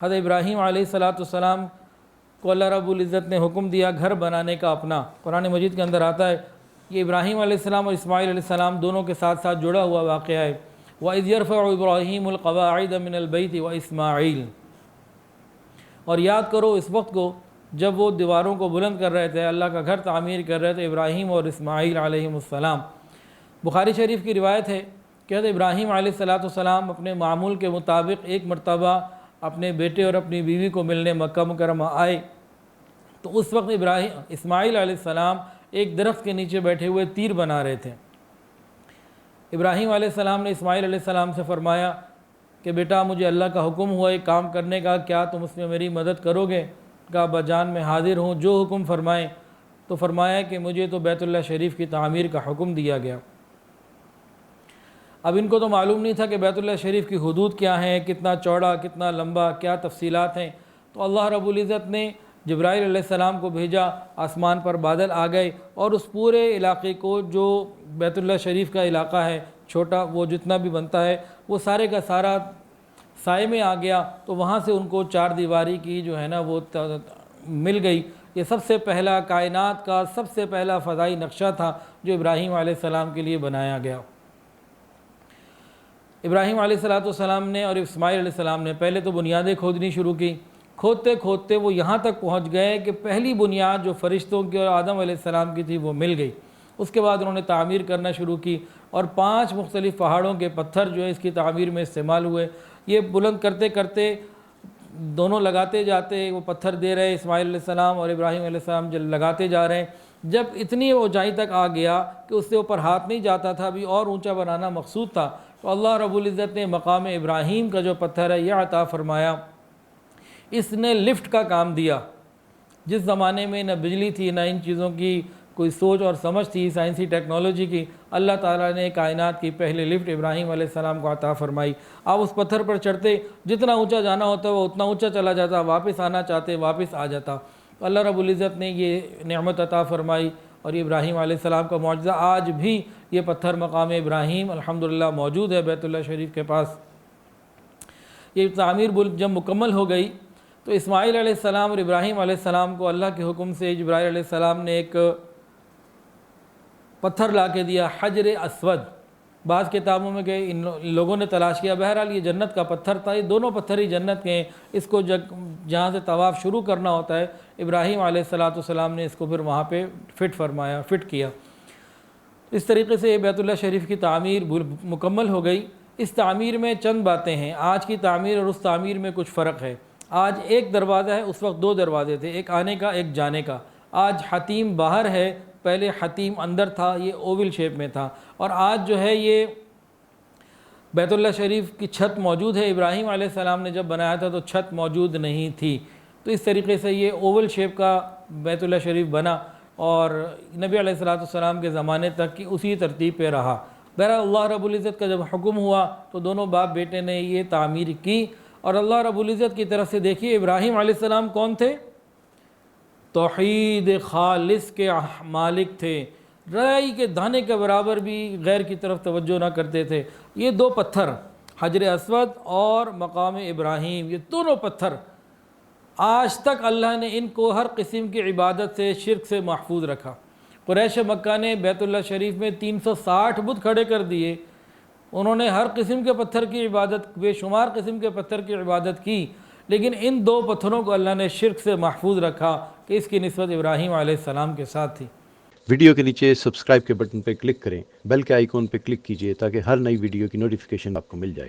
حضرت ابراہیم علیہ السلام کو اللہ رب العزت نے حکم دیا گھر بنانے کا اپنا۔ قرآن مجید کے اندر آتا ہے یہ ابراہیم علیہ السلام اور اسماعیل علیہ السلام دونوں کے ساتھ ساتھ جڑا ہوا واقعہ ہے۔ وَإِذْ يَرْفَعُ إِبْرَاهِيمُ الْقَوَاعِدَ مِنَ الْبَيْتِ وَإِسْمَاعِيلُ، اور یاد کرو اس وقت کو جب وہ دیواروں کو بلند کر رہے تھے، اللہ کا گھر تعمیر کر رہے تھے ابراہیم اور اسماعیل علیہ السلام۔ بخاری شریف کی روایت ہے کہ حضرت ابراہیم علیہ السلام اپنے معمول کے مطابق ایک مرتبہ اپنے بیٹے اور اپنی بیوی کو ملنے مکہ مکرمہ آئے، تو اس وقت اسماعیل علیہ السلام ایک درخت کے نیچے بیٹھے ہوئے تیر بنا رہے تھے۔ ابراہیم علیہ السلام نے اسماعیل علیہ السلام سے فرمایا کہ بیٹا مجھے اللہ کا حکم ہوا ایک کام کرنے کا، کیا تم اس میں میری مدد کرو گے؟ کہا ابا جان میں حاضر ہوں، جو حکم فرمائیں۔ تو فرمایا کہ مجھے تو بیت اللہ شریف کی تعمیر کا حکم دیا گیا۔ اب ان کو تو معلوم نہیں تھا کہ بیت اللہ شریف کی حدود کیا ہیں، کتنا چوڑا کتنا لمبا، کیا تفصیلات ہیں۔ تو اللہ رب العزت نے جبرائیل علیہ السلام کو بھیجا، آسمان پر بادل آ گئے اور اس پورے علاقے کو جو بیت اللہ شریف کا علاقہ ہے چھوٹا، وہ جتنا بھی بنتا ہے وہ سارے کا سارا سائے میں آ گیا۔ تو وہاں سے ان کو چار دیواری کی جو ہے نا وہ مل گئی۔ یہ سب سے پہلا کائنات کا سب سے پہلا فضائی نقشہ تھا جو ابراہیم علیہ السلام کے لیے بنایا گیا۔ ابراہیم علیہ السلام نے اور اسماعیل علیہ السلام نے پہلے تو بنیادیں کھودنی شروع کی۔ کھودتے کھودتے وہ یہاں تک پہنچ گئے کہ پہلی بنیاد جو فرشتوں کی اور آدم علیہ السلام کی تھی وہ مل گئی۔ اس کے بعد انہوں نے تعمیر کرنا شروع کی اور 5 مختلف پہاڑوں کے پتھر جو ہے اس کی تعمیر میں استعمال ہوئے۔ یہ بلند کرتے کرتے دونوں لگاتے جاتے، وہ پتھر دے رہے اسماعیل علیہ السلام اور ابراہیم علیہ السلام جب لگاتے جا رہے ہیں، جب اتنی اونچائی تک آ گیا کہ اس سے اوپر ہاتھ نہیں جاتا تھا، ابھی اور اونچا بنانا مقصود تھا، تو اللہ رب العزت نے مقام ابراہیم کا جو پتھر ہے یہ عطا فرمایا۔ اس نے لفٹ کا کام دیا۔ جس زمانے میں نہ بجلی تھی نہ ان چیزوں کی کوئی سوچ اور سمجھ تھی سائنسی ٹیکنالوجی کی، اللہ تعالیٰ نے کائنات کی پہلے لفٹ ابراہیم علیہ السلام کو عطا فرمائی۔ آپ اس پتھر پر چڑھتے، جتنا اونچا جانا ہوتا وہ اتنا اونچا چلا جاتا، واپس آنا چاہتے واپس آ جاتا۔ اللہ رب العزت نے یہ نعمت عطا فرمائی اور یہ ابراہیم علیہ السلام کا معجزہ آج بھی یہ پتھر مقام ابراہیم الحمدللہ موجود ہے بیت اللہ شریف کے پاس۔ یہ تعمیر جب مکمل ہو گئی تو اسماعیل علیہ السلام اور ابراہیم علیہ السلام کو اللہ کے حکم سے جبرائیل علیہ السلام نے ایک پتھر لا کے دیا، حجر اسود۔ بعض کتابوں میں کہ ان لوگوں نے تلاش کیا، بہرحال یہ جنت کا پتھر تھا۔ یہ دونوں پتھر ہی جنت کے ہیں۔ اس کو جہاں سے طواف شروع کرنا ہوتا ہے ابراہیم علیہ السلام نے اس کو پھر وہاں پہ فٹ کیا۔ اس طریقے سے یہ بیت اللہ شریف کی تعمیر مکمل ہو گئی۔ اس تعمیر میں چند باتیں ہیں۔ آج کی تعمیر اور اس تعمیر میں کچھ فرق ہے۔ آج ایک دروازہ ہے، اس وقت 2 دروازے تھے، ایک آنے کا ایک جانے کا۔ آج حتیم باہر ہے، پہلے حتیم اندر تھا، یہ اوول شیپ میں تھا۔ اور آج جو ہے یہ بیت اللہ شریف کی چھت موجود ہے۔ ابراہیم علیہ السلام نے جب بنایا تھا تو چھت موجود نہیں تھی، تو اس طریقے سے یہ اوول شیپ کا بیت اللہ شریف بنا اور نبی علیہ السلام کے زمانے تک کی اسی ترتیب پہ رہا۔ بہرحال اللہ رب العزت کا جب حکم ہوا تو دونوں باپ بیٹے نے یہ تعمیر کی۔ اور اللہ رب العزت کی طرف سے دیکھیے ابراہیم علیہ السلام کون تھے؟ توحید خالص کے مالک تھے، رائی کے دانے کے برابر بھی غیر کی طرف توجہ نہ کرتے تھے۔ یہ 2 پتھر حجر اسود اور مقام ابراہیم، یہ دونوں پتھر آج تک اللہ نے ان کو ہر قسم کی عبادت سے، شرک سے محفوظ رکھا۔ قریش مکہ نے بیت اللہ شریف میں 360 بت کھڑے کر دیے، انہوں نے ہر قسم کے پتھر کی عبادت، بے شمار قسم کے پتھر کی عبادت کی، لیکن ان 2 پتھروں کو اللہ نے شرک سے محفوظ رکھا کہ اس کی نسبت ابراہیم علیہ السلام کے ساتھ تھی۔ ویڈیو کے نیچے سبسکرائب کے بٹن پہ کلک کریں، بیل کے آئیکن پہ کلک کیجئے تاکہ ہر نئی ویڈیو کی نوٹیفیکیشن آپ کو مل جائے۔